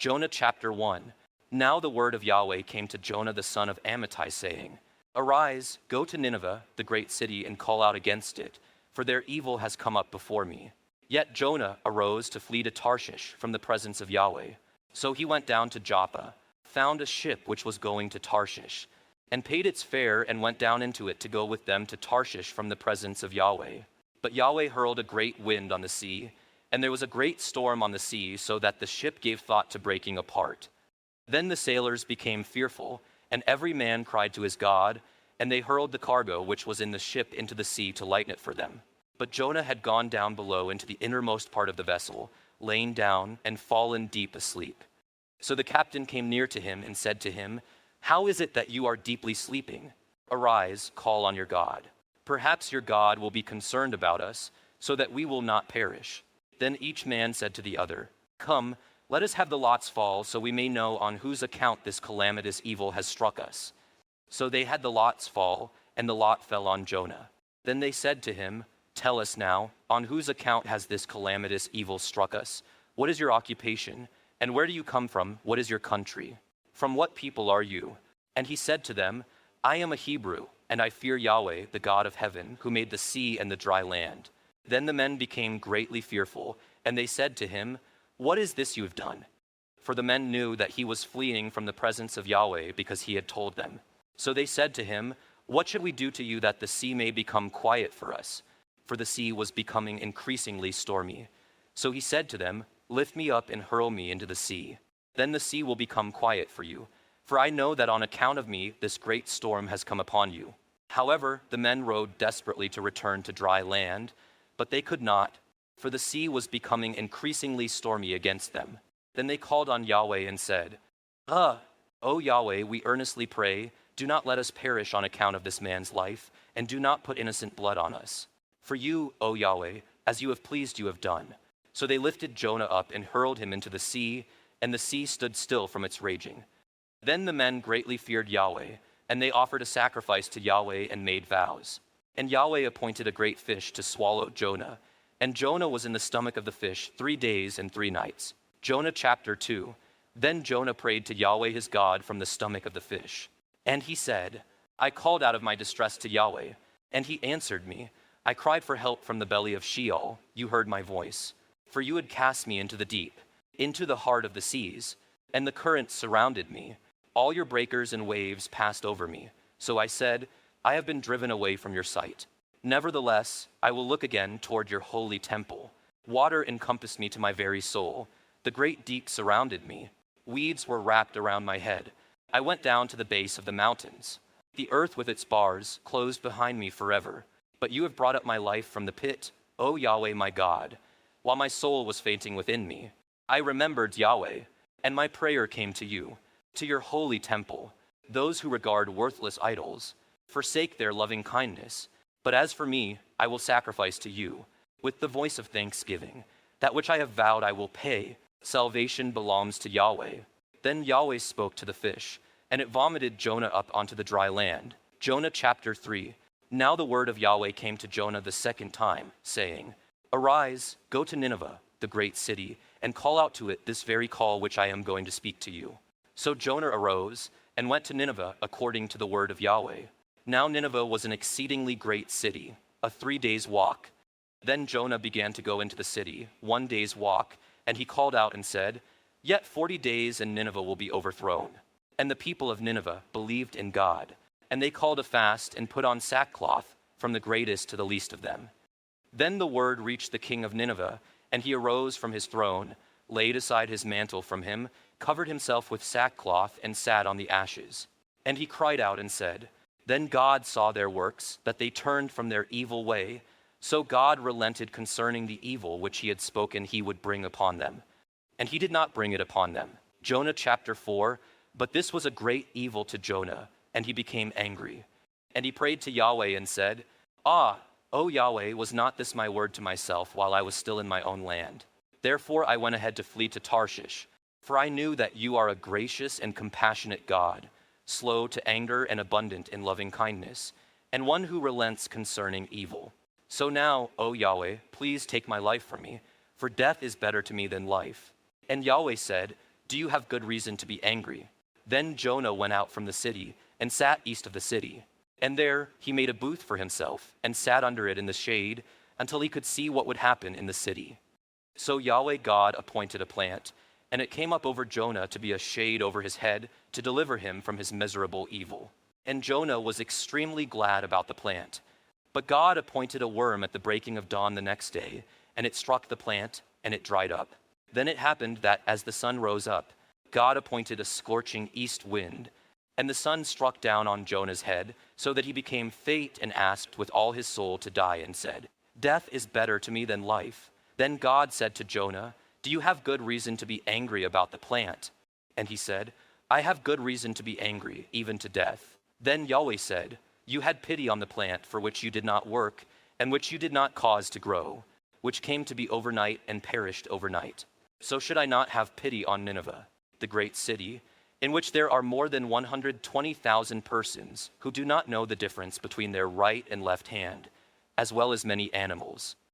Jonah chapter 1. Now the word of Yahweh came to Jonah the son of Amittai, saying, Arise, go to Nineveh, the great city, and call out against it, for their evil has come up before me. Yet Jonah arose to flee to Tarshish from the presence of Yahweh. So he went down to Joppa, found a ship which was going to Tarshish, and paid its fare and went down into it to go with them to Tarshish from the presence of Yahweh. But Yahweh hurled a great wind on the sea, and there was a great storm on the sea, so that the ship gave thought to breaking apart. Then the sailors became fearful, and every man cried to his God, and they hurled the cargo which was in the ship into the sea to lighten it for them. But Jonah had gone down below into the innermost part of the vessel, lain down and fallen deep asleep. So the captain came near to him and said to him, How is it that you are deeply sleeping? Arise, call on your God. Perhaps your God will be concerned about us, so that we will not perish. Then each man said to the other, Come, let us have the lots fall, so we may know on whose account this calamitous evil has struck us. So they had the lots fall, and the lot fell on Jonah. Then they said to him, Tell us now, on whose account has this calamitous evil struck us? What is your occupation? And where do you come from? What is your country? From what people are you? And he said to them, I am a Hebrew, and I fear Yahweh, the God of heaven, who made the sea and the dry land. Then the men became greatly fearful, and they said to him, What is this you have done? For the men knew that he was fleeing from the presence of Yahweh, because he had told them. So they said to him, What should we do to you that the sea may become quiet for us? For the sea was becoming increasingly stormy. So he said to them, Lift me up and hurl me into the sea. Then the sea will become quiet for you. For I know that on account of me this great storm has come upon you. However, the men rowed desperately to return to dry land, but they could not, for the sea was becoming increasingly stormy against them. Then they called on Yahweh and said, O Yahweh, we earnestly pray, do not let us perish on account of this man's life, and do not put innocent blood on us. For you, O Yahweh, as you have pleased you have done. So they lifted Jonah up and hurled him into the sea, and the sea stood still from its raging. Then the men greatly feared Yahweh, and they offered a sacrifice to Yahweh and made vows. And Yahweh appointed a great fish to swallow Jonah, and Jonah was in the stomach of the fish 3 days and 3 nights. Jonah chapter 2. Then Jonah prayed to Yahweh his God from the stomach of the fish. And he said, I called out of my distress to Yahweh, and he answered me. I cried for help from the belly of Sheol. You heard my voice. For you had cast me into the deep, into the heart of the seas, and the currents surrounded me. All your breakers and waves passed over me. So I said, I have been driven away from your sight. Nevertheless, I will look again toward your holy temple. Water encompassed me to my very soul. The great deep surrounded me. Weeds were wrapped around my head. I went down to the base of the mountains. The earth with its bars closed behind me forever. But you have brought up my life from the pit, O Yahweh my God. While my soul was fainting within me, I remembered Yahweh, and my prayer came to you, to your holy temple. Those who regard worthless idols forsake their loving kindness. But as for me, I will sacrifice to you with the voice of thanksgiving. That which I have vowed I will pay. Salvation belongs to Yahweh. Then Yahweh spoke to the fish, and it vomited Jonah up onto the dry land. Jonah chapter 3. Now the word of Yahweh came to Jonah the second time, saying, Arise, go to Nineveh, the great city, and call out to it this very call which I am going to speak to you. So Jonah arose and went to Nineveh according to the word of Yahweh. Now Nineveh was an exceedingly great city, a 3 days' walk. Then Jonah began to go into the city, 1 day's walk, and he called out and said, Yet 40 days and Nineveh will be overthrown. And the people of Nineveh believed in God, and they called a fast and put on sackcloth, from the greatest to the least of them. Then the word reached the king of Nineveh, and he arose from his throne, laid aside his mantle from him, covered himself with sackcloth, and sat on the ashes. And he cried out and said, Then God saw their works, that they turned from their evil way. So God relented concerning the evil which he had spoken he would bring upon them. And he did not bring it upon them. Jonah chapter 4. But this was a great evil to Jonah, and he became angry. And he prayed to Yahweh and said, O Yahweh, was not this my word to myself while I was still in my own land? Therefore I went ahead to flee to Tarshish, for I knew that you are a gracious and compassionate God, slow to anger and abundant in loving kindness, and one who relents concerning evil. So now, O Yahweh, please take my life from me, for death is better to me than life. And Yahweh said, Do you have good reason to be angry?" Then Jonah went out from the city and sat east of the city. And there he made a booth for himself and sat under it in the shade until he could see what would happen in the city. So Yahweh God appointed a plant, and it came up over Jonah to be a shade over his head to deliver him from his miserable evil. And Jonah was extremely glad about the plant. But God appointed a worm at the breaking of dawn the next day, and it struck the plant, and it dried up. Then it happened that as the sun rose up, God appointed a scorching east wind, and the sun struck down on Jonah's head, so that he became faint and asked with all his soul to die, and said, "Death is better to me than life." Then God said to Jonah, "Do you have good reason to be angry about the plant?" And he said, "I have good reason to be angry, even to death." Then Yahweh said, "You had pity on the plant for which you did not work, and which you did not cause to grow, which came to be overnight and perished overnight. So should I not have pity on Nineveh, the great city, in which there are more than 120,000 persons who do not know the difference between their right and left hand, as well as many animals?